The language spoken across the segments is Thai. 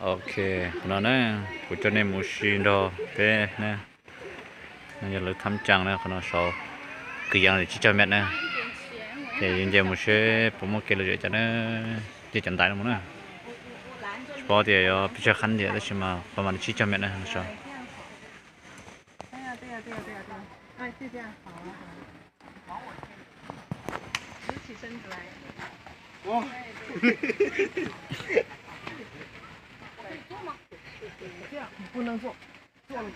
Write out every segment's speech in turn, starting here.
ok nó nè của cho nên một xin đó bé nè nó giờ lấy thăm trang nè nó sau cái dạng này chỉ cho mẹ nè thì giờ một số bố một cái là cho nó chỉ chân tay nó nè bỏ thì bây giờ khăn thì đó chứ mà bao mà chỉ cho mẹ nè sao哎，就这样，好啊，好啊。直起身子来。哦。这样你不能坐，坐了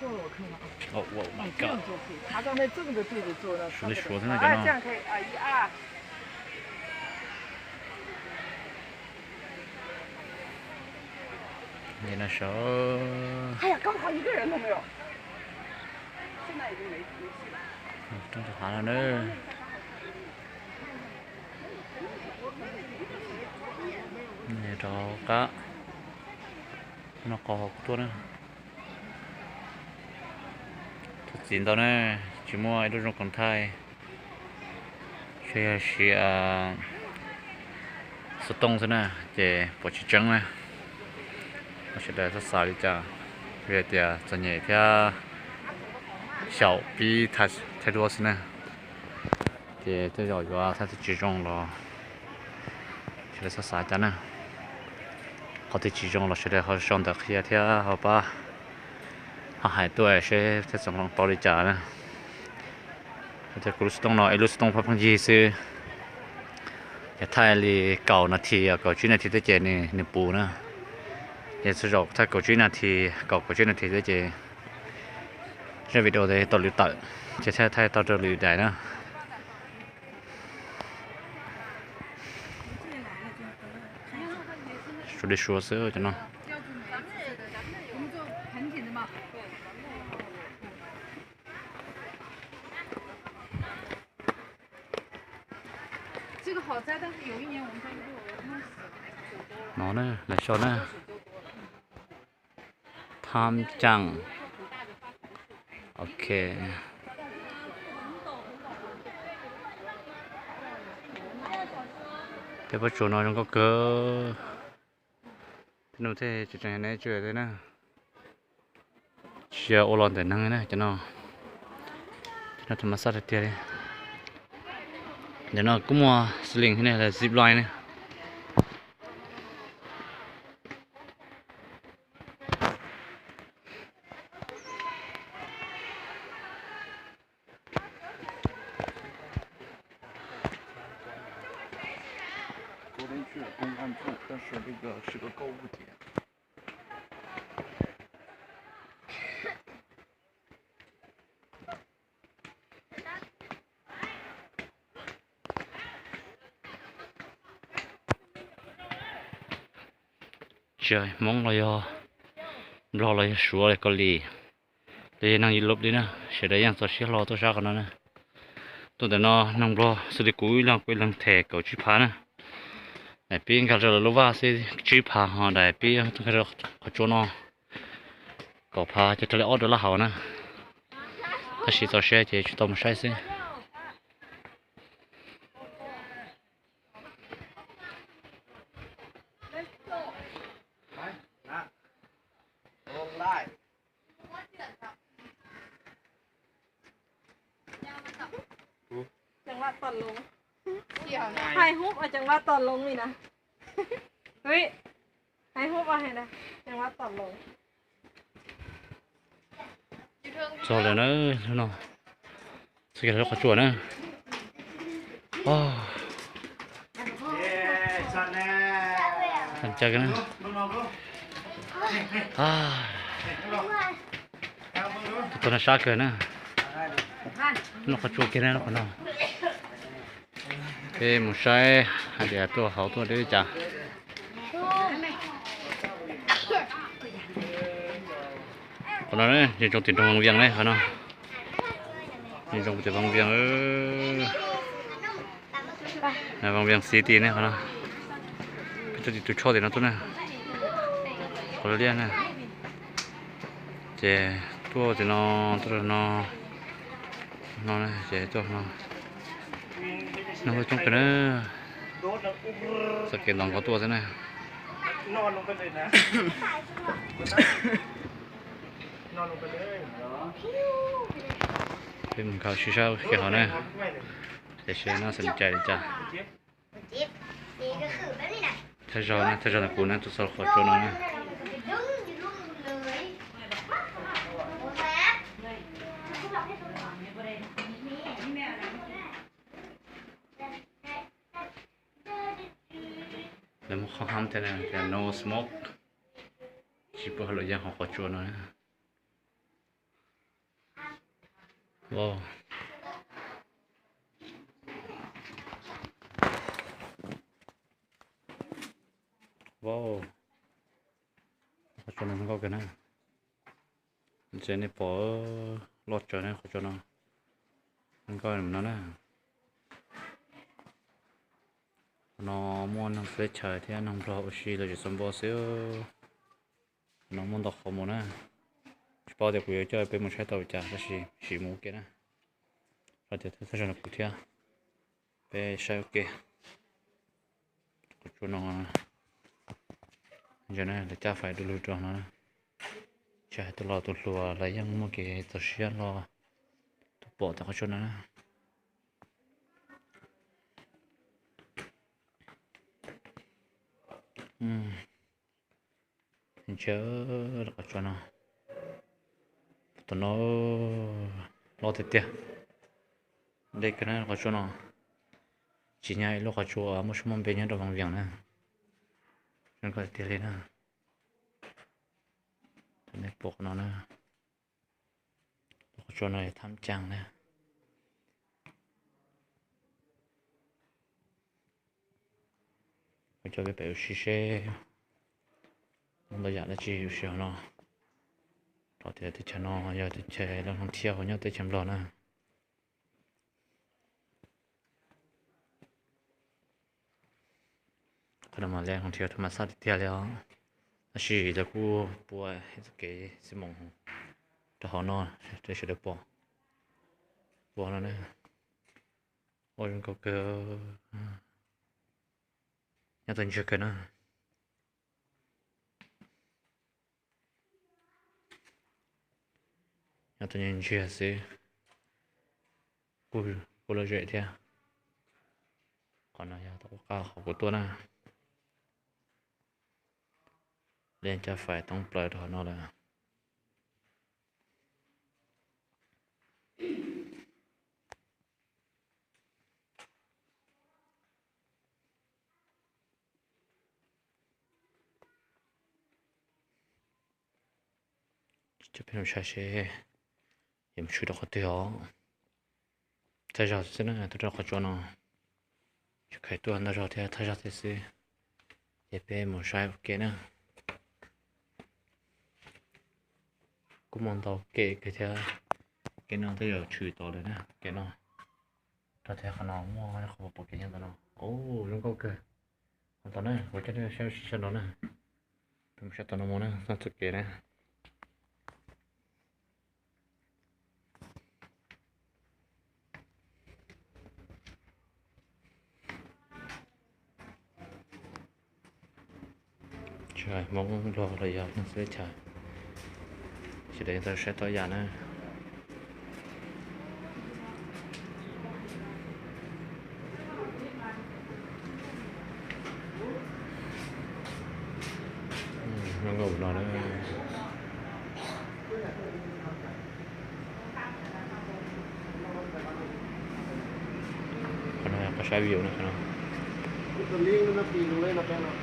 坐了我看看啊。哦我你这样做可以，他刚才正着对着坐的。说的说的那个哎，这样可以啊，一二。你那手。哎呀，刚好一个人都没有。现在已经没戏了。真是好了呢。này đó cá nó có học tuôn nữa thật chín tao nè chỉ mua ai đôi trong con thai chơi số tông thế nè để bỏ chỉ trắng nè nó sẽ để rất xa đi cha về thì cho nhẹ theo小比太多是呢thì tôi rồi qua它是集中了现在是啥家呢họ thì chỉ trong là sẽ để họ xong được khi theo họ ba họ hai tuổi sẽ theo xong lòng bao đi trả nè thì cứ lúc đông nó lúc đông phải phong gì xưa cái thay thì cầu nó thì cầu chuyên này thì tới chơi này nè bù nữa thì sử dụng thay cầu chuyên này thì cầu chuyên này thì tới chơi cái video này tao lưu tự chỉ thay tao cho lưu đại nữa说的说是真的。这个好摘，但是有一年我们家就被我弄死了。nó nè là sao nè tham chẳng ok thế bắt chỗ nó không có cơ nó thế chỉ cho này chơi thế nè chia ô lon để năng nè cho nó thầm massage được tiền để nó cũng mua sling thế này là zip line này昨天去了公安处，但是这个是个购物点。trời mong là do lo là sủa là có lì để năng lốp đi nè sẽ để yang sao sẽ lo tôi sao còn nè tôi để nó năng lo sẽ để cuối lần thẻ cầu chip phá nè này pin cả rồi lova sẽ chip phá họ đại pin tôi cái có chỗ nó có phá cho tôi lấy order là hảo nè ta chỉ tao sẽ chỉ tao một sai xíจังหวะตอนลงถ่ายรูปเอาจังหวะตอนลงนี่นะเฮ้ยถ่ายรูปเอาให้นะจังหวะตอนลง rồi là nó sẽ nó có chuột nữa thằng chơi cái nữa tôi nó sát cười nữa nó có chuột kia nó có nó cái một sai hay là tôi hậu tôi để chả còn nó đấy nhìn trong tiền trong vangvieng đấy hả nó nhìn trong tiền vangvieng này vangvieng city này hả nó cái gì tôi cho thì nó tốt này có liên này chè tua thì nó tôi nó này chè cho nó hơi trong cái nữa sự kiện lòng có tua thế này นอนลงไปเลยนะนอนลงไปเลย เป็นเขาชื่อเช่าเกี่ยวนะแต่เชื่อน่าสนใจเลยจ้ะถ้าเรานะถ้าเราตะกูนะทุกสาวขอโจนนะแล้วมันเขาห้ามแต่เนี่ยแต่ no smoke ชิบะเรายังขอโจนนะว้าวว้าวขอโจนมันก็กันนะเจนี่ปอรถจอดนะขอโจนมันก็เหมือนนั่นนะน้องมันนั่งเฟรชชายที่นั่งรออุชิเลยจะสมบูรณ์เสียน้องมันตกขโมยนะชิบะเด็กกูอยากจะไปมุ่งใช้ตัวจ่าแต่ชิมูกันนะเราจะถ้าจะนับกูเทียไปใช้โอเคขอโจนจะนะเดี๋ยวจ่าไฟดูรูตัวนะใช่ตัวรอตัวรัวอะไรยังเมื่อกี้ตัวเชียนรอตัวปอดแต่ขอโจนนะเชื่อแล้วก็ชวนตัวน้องรอติดเดียเด็กกันนะก็ชวนจีน่าลูกก็ชัวร์มั่วชั่วโมงเป็นยังระวังเวียงนะฉันก็ติดเลยนะตอนนี้ปกน้องนะลูกก็ชวนอะไรทำจังนะก็จะไปไปอุชิเช่เราอยากได้จีอยู่เชียวเนาะเราจะติดชนอยากติดเชยแล้วท่องเที่ยวอยากติดชมรอนะขนมอะไรท่องเที่ยวธรรมชาติที่แล้วอาชีพแล้วกูป่วยสเกย์สมองแต่เขานอนจะเฉยๆปวดแล้วนะโอ้ยมันก็เกิดอยากตื่นเช้ากันนะอยากตื่นเช้าสิกูเลยเจ๋อเทียก่อนนะอยากต้องก้าวขอบตัวนะเรียนจะฝ่ายต้องปล่อยถอนออกแล้วจะเป็นชาเช่ยังช่วยตัวเขาเดียวถ้าเราจะนั่งตัวเราขจรเนาะจะใครตัวนั้นเราเทียถ้าเราจะซื้อจะเป็นหมดใช้โอเคนะกูมอง到เทียเนาะที่เราช่วยต่อเลยนะเนาะถ้าเทียขนมมั่วนะเขาบอกยังตัวเนาะโอ้ลุงก็เกิดตอนนั้น我这个消息是哪呢？怎么晓得那么呢？那这个呢？ใช่มองรอระยะมันเสียใจจะได้จะใช้ตัวอย่างนะมันก็รอแล้วคนนั้นก็ใช้วิวนะครับตัวลิงก์มันปีนเลยนะแกเนาะ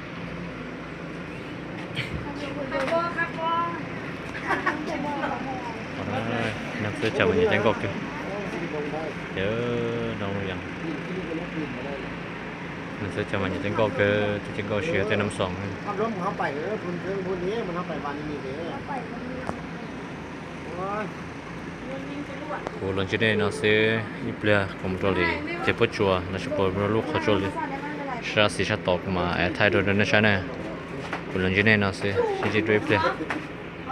นักเสือจับมันยังจังกอกอยู่เดี๋ยวน้องยังนักเสือจับมันยังจังกอกเกอจะจังกอกเชียร์แต่น้ำสองขับรถเขาไปเลยคุณเพื่อนคนนี้มันเขาไปวันนี้เด้อกูลงจีเน่นาเซ่อีเปล่าคอมโตลีเจ็บปวดจัวน่าจะปวดลูกเขาจัวเลยชาสีชาตอกมาไอ้ไทยโดนนั่นใช่ไหมกูลงจีเน่นาเซ่ชีจิตด้วยเปล่า